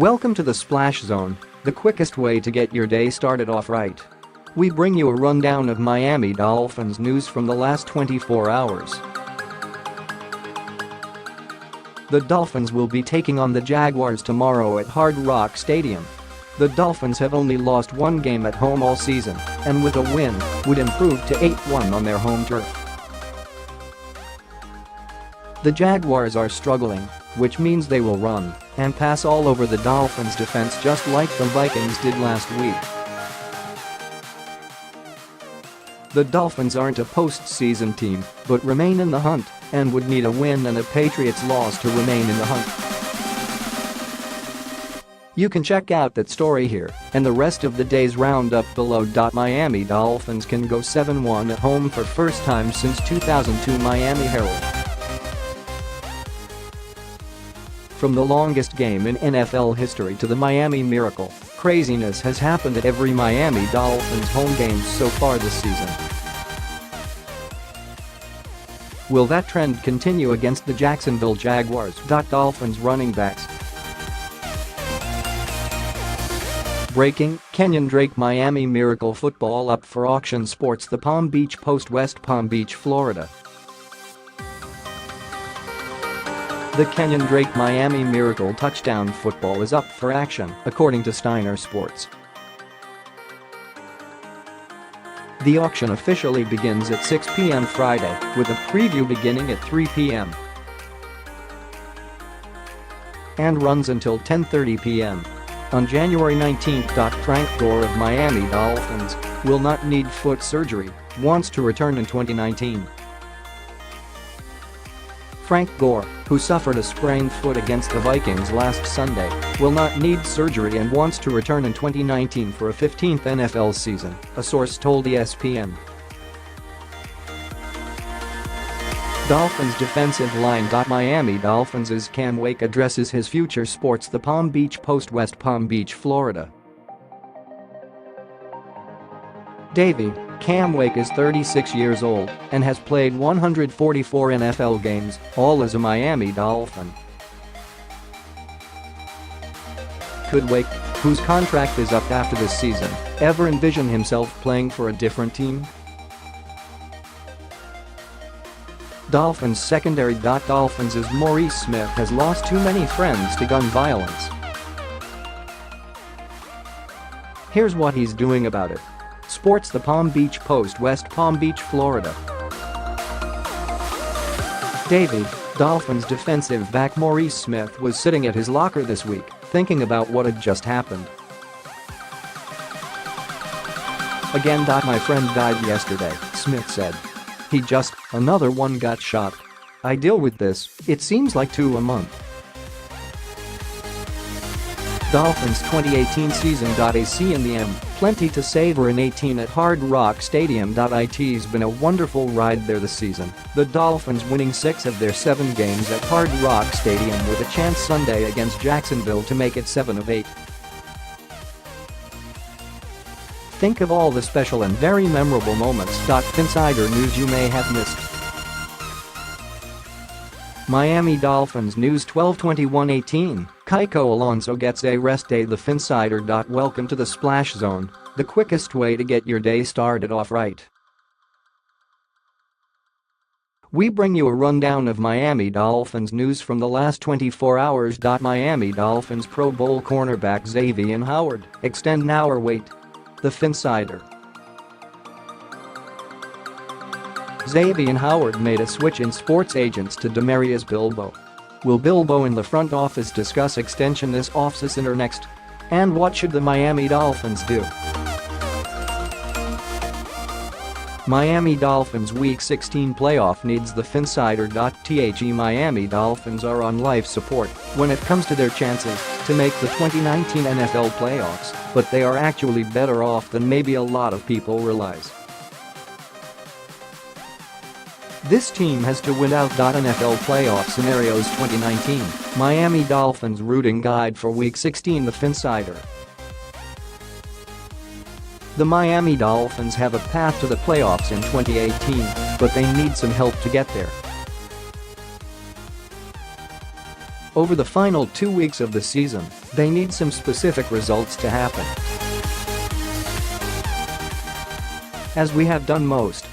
Welcome to the Splash Zone, the quickest way to get your day started off right. We bring you a rundown of Miami Dolphins news from the last 24 hours. The Dolphins will be taking on the Jaguars tomorrow at Hard Rock Stadium. The Dolphins have only lost one game at home all season, and with a win, would improve to 8-1 on their home turf. The Jaguars are struggling, which means they will run and pass all over the Dolphins' defense just like the Vikings did last week. The Dolphins aren't a postseason team, but remain in the hunt and would need a win and a Patriots loss to remain in the hunt. You can check out that story here and the rest of the day's roundup below. Miami Dolphins can go 7-1 at home for first time since 2002. Miami Herald. From the longest game in NFL history to the Miami Miracle, craziness has happened at every Miami Dolphins home game so far this season. Will that trend continue against the Jacksonville Jaguars? Dolphins running backs. Breaking: Kenyon Drake Miami Miracle football up for auction. Sports The Palm Beach Post, West Palm Beach, Florida. The Kenyon Drake Miami Miracle touchdown football is up for action, according to Steiner Sports. The auction officially begins at 6 p.m. Friday, with a preview beginning at 3 p.m. and runs until 10:30 p.m. on January 19. Frank Gore of Miami Dolphins will not need foot surgery, wants to return in 2019. Frank Gore, who suffered a sprained foot against the Vikings last Sunday, will not need surgery and wants to return in 2019 for a 15th NFL season, a source told ESPN. Dolphins defensive line. Miami Dolphins' Cam Wake addresses his future. Sports The Palm Beach Post, West Palm Beach, Florida. Cam Wake is 36 years old and has played 144 NFL games, all as a Miami Dolphin. Could Wake, whose contract is up after this season, ever envision himself playing for a different team? Dolphins secondary. Dolphins' Maurice Smith has lost too many friends to gun violence. Here's what he's doing about it. Sports The Palm Beach Post, West Palm Beach, Florida. Dolphins defensive back Maurice Smith was sitting at his locker this week, thinking about what had just happened. Again. My friend died yesterday, Smith said. Another one got shot. I deal with this, it seems like 2 a month. Dolphins 2018 season. AC in the end, plenty to savor in 18 at Hard Rock Stadium. It's been a wonderful ride there this season, the Dolphins winning 6 of their 7 games at Hard Rock Stadium with a chance Sunday against Jacksonville to make it 7 of 8. Think of all the special and very memorable moments. Insider news you may have missed. Miami Dolphins news 12/21/18, Kiko Alonso gets a rest day. The Finsider. Welcome to the Splash Zone, the quickest way to get your day started off right. We bring you a rundown of Miami Dolphins news from the last 24 hours. Miami Dolphins Pro Bowl cornerback Xavier Howard extend hour wait. The Finsider. Xavier Howard made a switch in sports agents to Demarius Bilbo. Will Bilbo in the front office discuss extension this offseason or next? And what should the Miami Dolphins do? Miami Dolphins Week 16 playoff needs. The Finsider. Miami Dolphins are on life support when it comes to their chances to make the 2019 NFL playoffs, but they are actually better off than maybe a lot of people realize. This team has to win out. NFL playoff scenarios 2019, Miami Dolphins rooting guide for Week 16. The Finsider. The Miami Dolphins have a path to the playoffs in 2018, but they need some help to get there. Over the final 2 weeks of the season, they need some specific results to happen. As we have done most,